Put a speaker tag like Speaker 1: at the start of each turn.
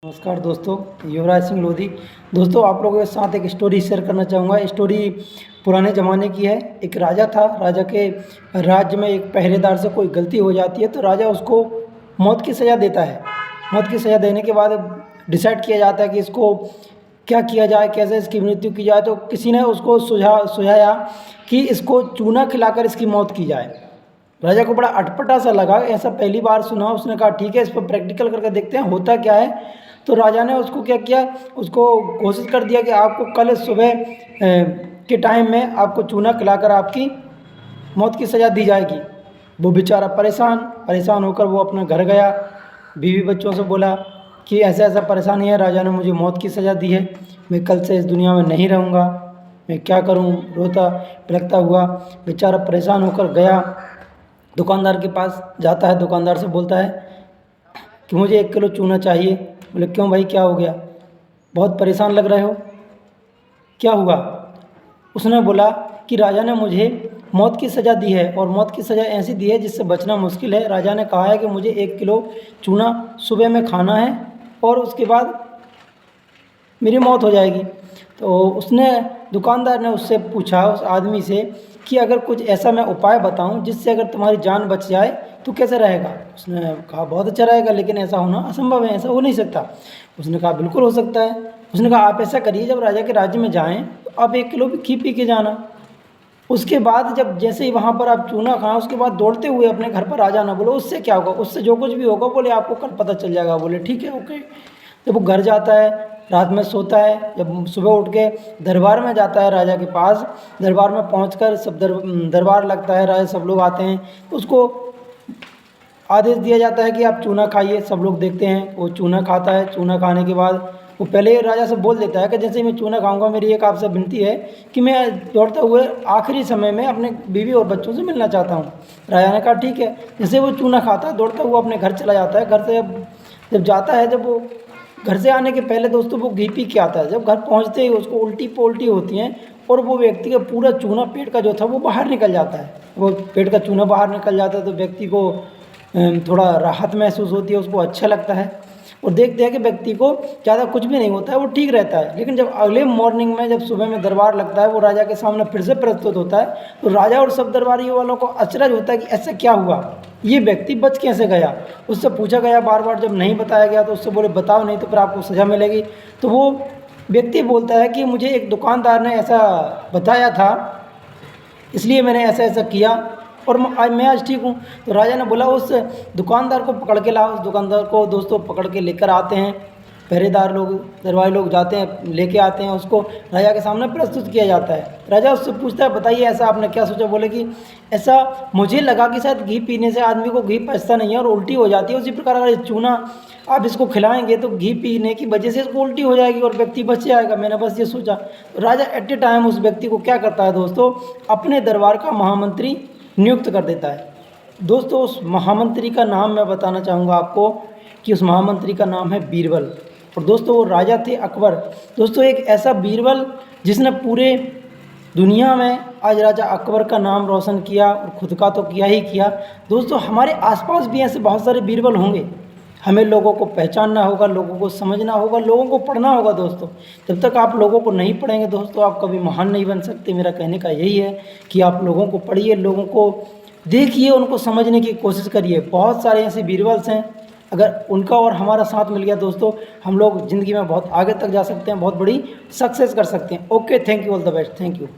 Speaker 1: नमस्कार दोस्तों, युवराज सिंह लोधी। दोस्तों, आप लोगों के साथ एक स्टोरी शेयर करना चाहूँगा। स्टोरी पुराने ज़माने की है। एक राजा था। राजा के राज्य में एक पहरेदार से कोई गलती हो जाती है तो राजा उसको मौत की सज़ा देता है। मौत की सज़ा देने के बाद डिसाइड किया जाता है कि इसको क्या किया जाए, कैसे इसकी मृत्यु की जाए। तो किसी ने उसको सुझाया कि इसको चूना खिलाकर इसकी मौत की जाए। राजा को बड़ा अटपटा सा लगा, ऐसा पहली बार सुना। उसने कहा ठीक है, इस पर प्रैक्टिकल करके देखते हैं होता क्या है। तो राजा ने उसको क्या किया, उसको घोषित कर दिया कि आपको कल सुबह के टाइम में आपको चूना खिलाकर आपकी मौत की सज़ा दी जाएगी। वो बेचारा परेशान होकर वो अपने घर गया। बीवी बच्चों से बोला कि ऐसा ऐसा परेशानी है, राजा ने मुझे मौत की सज़ा दी है, मैं कल से इस दुनिया में नहीं रहूँगा, मैं क्या करूँ। रोता बिलखता हुआ बेचारा परेशान होकर गया, दुकानदार के पास जाता है। दुकानदार से बोलता है कि मुझे 1 किलो चूना चाहिए। बोले क्यों भाई, क्या हो गया, बहुत परेशान लग रहे हो, क्या हुआ। उसने बोला कि राजा ने मुझे मौत की सज़ा दी है और मौत की सज़ा ऐसी दी है जिससे बचना मुश्किल है। राजा ने कहा है कि मुझे 1 किलो चूना सुबह में खाना है और उसके बाद मेरी मौत हो जाएगी। तो उसने दुकानदार ने उससे पूछा, उस आदमी से, कि अगर कुछ ऐसा मैं उपाय बताऊं जिससे अगर तुम्हारी जान बच जाए तो कैसे रहेगा। उसने कहा बहुत अच्छा रहेगा, लेकिन ऐसा होना असंभव है, ऐसा हो नहीं सकता। उसने कहा बिल्कुल हो सकता है। उसने कहा आप ऐसा करिए, जब राजा के राज्य में जाएं तो आप 1 किलो घी पी के जाना। उसके बाद जब जैसे ही वहाँ पर आप चूना खाएं, उसके बाद दौड़ते हुए अपने घर पर आ जाना। बोलो उससे क्या होगा, उससे जो कुछ भी होगा बोले आपको कल पता चल जाएगा। बोले ठीक है, ओके। जब वो घर जाता है, रात में सोता है, जब सुबह उठ के दरबार में जाता है राजा के पास, दरबार में पहुंचकर सब दरबार लगता है, राजा सब लोग आते हैं तो उसको आदेश दिया जाता है कि आप चूना खाइए। सब लोग देखते हैं, वो चूना खाता है। चूना खाने के बाद वो पहले राजा से बोल देता है कि जैसे ही मैं चूना खाऊंगा, मेरी एक आपसे विनती है कि मैं दौड़ते हुए आखिरी समय में अपने बीवी और बच्चों से मिलना चाहता हूँ। राजा ने कहा ठीक है। जैसे वो चूना खाता है, दौड़ता हुआ अपने घर चला जाता है। घर से जब जाता है, जब वो घर से आने के पहले दोस्तों वो घी पी के आता है। जब घर पहुँचते ही उसको उल्टी पोल्टी होती हैं और वो व्यक्ति का पूरा चूना पेट का जो था वो बाहर निकल जाता है। वो पेट का चूना बाहर निकल जाता है तो व्यक्ति को थोड़ा राहत महसूस होती है, उसको अच्छा लगता है और देखते हैं कि व्यक्ति को ज़्यादा कुछ भी नहीं होता है, वो ठीक रहता है। लेकिन जब अगले मॉर्निंग में, जब सुबह में दरबार लगता है, वो राजा के सामने फिर से प्रस्तुत होता है तो राजा और सब दरबारियों वालों को अचरज होता है कि ऐसा क्या हुआ, ये व्यक्ति बच कैसे गया। उससे पूछा गया बार बार, जब नहीं बताया गया तो उससे बोले बताओ, नहीं तो फिर आपको सज़ा मिलेगी। तो वो व्यक्ति बोलता है कि मुझे एक दुकानदार ने ऐसा बताया था, इसलिए मैंने ऐसा ऐसा किया और मैं आज ठीक हूँ। तो राजा ने बोला उस दुकानदार को पकड़ के लाओ। उस दुकानदार को दोस्तों पकड़ के लेकर आते हैं। पहरेदार लोग, दरबारी लोग जाते हैं, लेके आते हैं उसको, राजा के सामने प्रस्तुत किया जाता है। राजा उससे पूछता है बताइए ऐसा आपने क्या सोचा। बोले कि ऐसा मुझे लगा कि शायद घी पीने से आदमी को घी पचता नहीं है और उल्टी हो जाती है। उसी प्रकार अगर चूना आप इसको खिलाएंगे तो घी पीने की वजह से इसको उल्टी हो जाएगी और व्यक्ति बच जाएगा, मैंने बस ये सोचा। राजा एट ए टाइम उस व्यक्ति को क्या करता है दोस्तों, अपने दरबार का महामंत्री नियुक्त कर देता है। दोस्तों, उस महामंत्री का नाम मैं बताना चाहूँगा आपको कि उस महामंत्री का नाम है बीरबल। और दोस्तों वो राजा थे अकबर। दोस्तों एक ऐसा बीरबल जिसने पूरे दुनिया में आज राजा अकबर का नाम रोशन किया और खुद का तो किया ही किया। दोस्तों हमारे आसपास भी ऐसे बहुत सारे बीरबल होंगे। हमें लोगों को पहचानना होगा, लोगों को समझना होगा, लोगों को पढ़ना होगा। दोस्तों जब तक आप लोगों को नहीं पढ़ेंगे दोस्तों, आप कभी महान नहीं बन सकते। मेरा कहने का यही है कि आप लोगों को पढ़िए, लोगों को देखिए, उनको समझने की कोशिश करिए। बहुत सारे ऐसे बीरबल्स हैं, अगर उनका और हमारा साथ मिल गया दोस्तों, हम लोग ज़िंदगी में बहुत आगे तक जा सकते हैं, बहुत बड़ी सक्सेस कर सकते हैं। Okay, thank you, all the best, thank you.